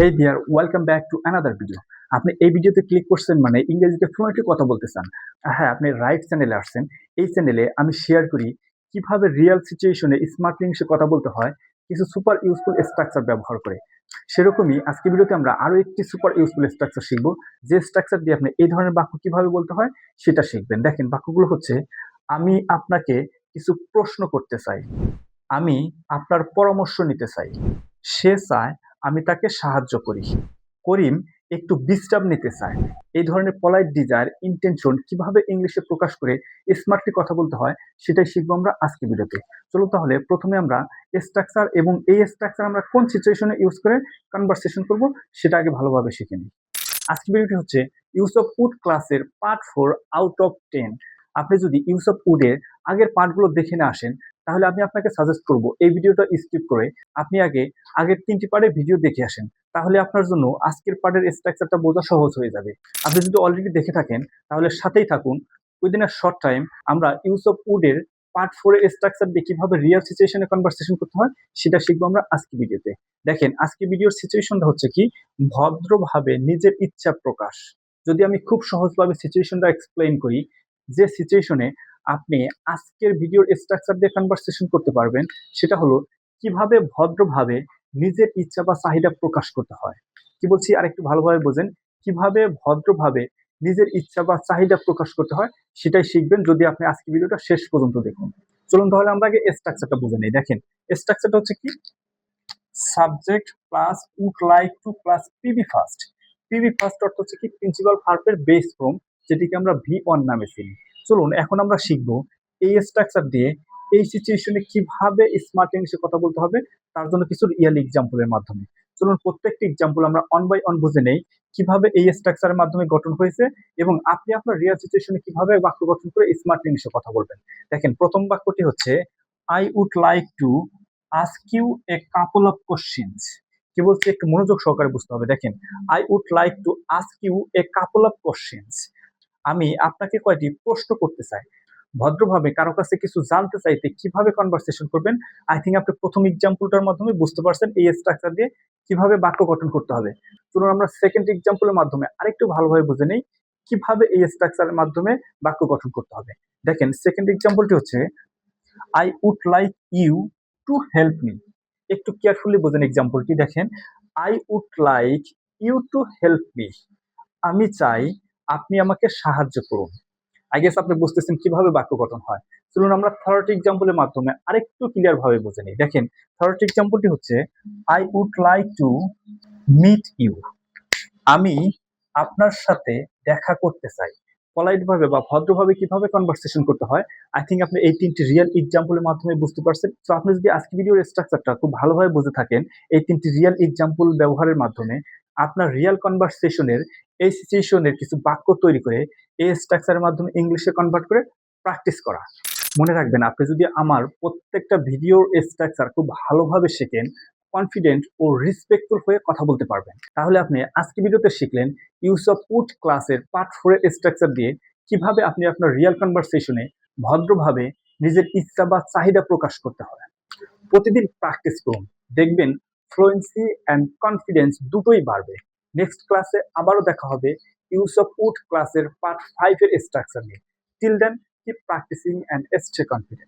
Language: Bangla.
Hey dear, welcome back to another video. আপনি এই ভিডিওতে ক্লিক করছেন মানে ইংরেজিতে ফ্লুয়েন্টলি কথা বলতে চান। হ্যাঁ, আপনি রাইট চ্যানেলে আসছেন। এই চ্যানেলে আমি শেয়ার করি কিভাবে রিয়েল সিচুয়েশনে স্মার্ট ইংলিশে কথা বলতে হয় কিছু সুপার ইউজফুল স্ট্রাকচার ব্যবহার করে। সেরকমই আজকে ভিডিওতে আমরা আরো একটি সুপার ইউজফুল স্ট্রাকচার শিখবো, যে স্ট্রাকচার দিয়ে আপনি এই ধরনের বাক্য কিভাবে বলতে হয় সেটা শিখবেন। দেখেন, বাক্যগুলো হচ্ছে: আমি আপনাকে কিছু প্রশ্ন করতে চাই, আমি আপনার পরামর্শ নিতে চাই, সে চায় আমি তাকে সাহায্য করি, করিম একটু বিশ্রাম নিতে চায়। এই ধরনের পলাইট ডিজায়ার ইন্টেনশন কিভাবে ইংলিশে প্রকাশ করে স্মার্টলি কথা বলতে হয় সেটাই শিখবো আমরা আজকে ভিডিওতে। চলো তাহলে প্রথমে আমরা স্ট্রাকচার এবং এই স্ট্রাকচার আমরা কোন সিচুয়েশনে ইউজ করে কনভারসেশন করব সেটা আগে ভালোভাবে শিখে নিই। আজকে ভিডিওটি হচ্ছে ইউজ অফ উড ক্লাসের পার্ট 4 আউট অফ 10। আপনি যদি ইউজ অফ উডের আগের পার্টগুলো দেখে না আসেন, তাহলে আমি আপনাকে সাজেস্ট করব এই ভিডিওটা স্কিপ করে আপনি আগের 3টি পার্টের ভিডিও দেখে আসেন। তাহলে আপনার জন্য আজকের পার্টের স্ট্রাকচারটা বোঝা সহজ হয়ে যাবে। আপনি যদি অলরেডি দেখে থাকেন তাহলে সাথেই থাকুন। উইদিন আ শর্ট টাইম আমরা ইউজ অফ উডের পার্ট 4 এর স্ট্রাকচার দিয়ে কিভাবে রিয়েল সিচুয়েশনে কনভারসেশন করতে হয় সেটা শিখবো আমরা আজকে ভিডিওতে। দেখেন, আজকে ভিডিওর সিচুয়েশনটা হচ্ছে কি, ভদ্রভাবে নিজের ইচ্ছা প্রকাশ। যদি আমি খুব সহজভাবে সিচুয়েশনটা এক্সপ্লেইন করি, যে সিচুয়েশনে আপনি আজকের ভিডিওর স্ট্রাকচার দিয়ে কনভারসেশন করতে পারবেন সেটা হলো কিভাবে ভদ্রভাবে নিজের ইচ্ছা বা চাহিদা প্রকাশ করতে হয়। কি বলছি আর একটু ভালোভাবে বোঝেন। কিভাবে ভদ্রভাবে নিজের ইচ্ছা বা চাহিদা প্রকাশ করতে হয় সেটাই শিখবেন যদি আপনি আজকে ভিডিওটা শেষ পর্যন্ত দেখুন। চলুন তাহলে আমরা আগে স্ট্রাকচারটা বুঝে নেই। দেখেন, স্ট্রাকচারটা হচ্ছে কি, subject plus would like to plus PB first. PB first অর্থ হচ্ছে কি প্রিন্সিপাল ভার্বের বেস ফর্ম, যেটিকে আমরা ভি1 নামে চিনি। চলুন এখন আমরা শিখবো এই স্ট্রাকচার দিয়ে এই সিচুয়েশনে কিভাবে স্মার্ট ইংলিশে কথা বলতে হবে, তার জন্য কিছু রিয়েল এক্সাম্পলের মাধ্যমে। চলুন প্রত্যেকটি এক্সাম্পল আমরা অন বাই অন বুঝে নেই কিভাবে এই স্ট্রাকচারের মাধ্যমে গঠন হয়েছে এবং আপনি আপনার রিয়েল সিচুয়েশনে কিভাবে বাক্য গঠন করে স্মার্ট ইংলিশে কথা বলবেন। দেখেন, প্রথম বাক্যটি হচ্ছে I would like to ask you a couple of questions. কি বলছে একটু মনোযোগ সহকারে বুঝতে হবে। দেখেন, I would like to ask you a couple of questions. আমি আপনাকে কয়টি প্রশ্ন করতে চাই। ভদ্রভাবে কারো কাছে কিছু জানতে চাইতে কিভাবে কনভারসেশন করবেন, আই থিঙ্ক আপনি প্রথম এক্সাম্পলটার মাধ্যমে বুঝতে পারছেন এই স্ট্রাকচার দিয়ে কিভাবে বাক্য গঠন করতে হবে। চলুন আমরা সেকেন্ড এক্সাম্পলের মাধ্যমে আরেকটু ভালোভাবে বুঝে নেই কিভাবে এই স্ট্রাকচারের মাধ্যমে বাক্য গঠন করতে হবে। দেখেন, সেকেন্ড এক্সাম্পলটি হচ্ছে I would like you to help me. একটু কেয়ারফুলি বোঝেন এক্সাম্পলটি। দেখেন, I would like you to help me. আমি চাই আপনি আমাকে সাহায্য করুন। আই গেস আপনি বুঝতেছেন কিভাবে বাক্য গঠন হয়। চলুন আমরা থার্ড এক্সাম্পলের মাধ্যমে আরেকটু ক্লিয়ার ভাবে বুঝে নিই। দেখেন, থার্ড এক্সাম্পলটি হচ্ছে I would like to meet you. আমি আপনার সাথে দেখা করতে চাই। পলাইট ভাবে বা ভদ্রভাবে কিভাবে কনভারসেশন করতে হয়, আই থিঙ্ক আপনি এই 3টি রিয়েল এক্সাম্পলের মাধ্যমে বুঝতে পারছেন। তো আপনি যদি আজকে ভিডিওর স্ট্রাকচারটা খুব ভালোভাবে বুঝে থাকেন, এই 3টি রিয়েল এক্সাম্পল ব্যবহারের মাধ্যমে আপনার রিয়েল কনভারসেশনের এই সিচুয়েশনের কিছু বাক্য তৈরি করে এই স্ট্রাকচারের মাধ্যমে ইংলিশে কনভার্ট করে প্র্যাকটিস করা। মনে রাখবেন, আপনি যদি আমার প্রত্যেকটা ভিডিওর স্ট্রাকচার খুব ভালোভাবে শেখেন, কনফিডেন্ট ও রেসপেক্টফুল হয়ে কথা বলতে পারবেন। তাহলে আপনি আজকে ভিডিওতে শিখলেন ইউজ অফ উড ক্লাসের পার্ট 4 এর স্ট্রাকচার দিয়ে কিভাবে আপনি আপনার রিয়েল কনভারসেশনে ভদ্রভাবে নিজের ইচ্ছা বা চাহিদা প্রকাশ করতে হয়। প্রতিদিন প্র্যাকটিস করুন, দেখবেন ফ্লুয়েন্সি অ্যান্ড কনফিডেন্স দুটোই বাড়বে। নেক্সট ক্লাসে আবারও দেখা হবে ইউজ অফ উড ক্লাসের পার্ট 5 এর স্ট্রাকচার নিয়ে। Till then, keep practising and stay confident.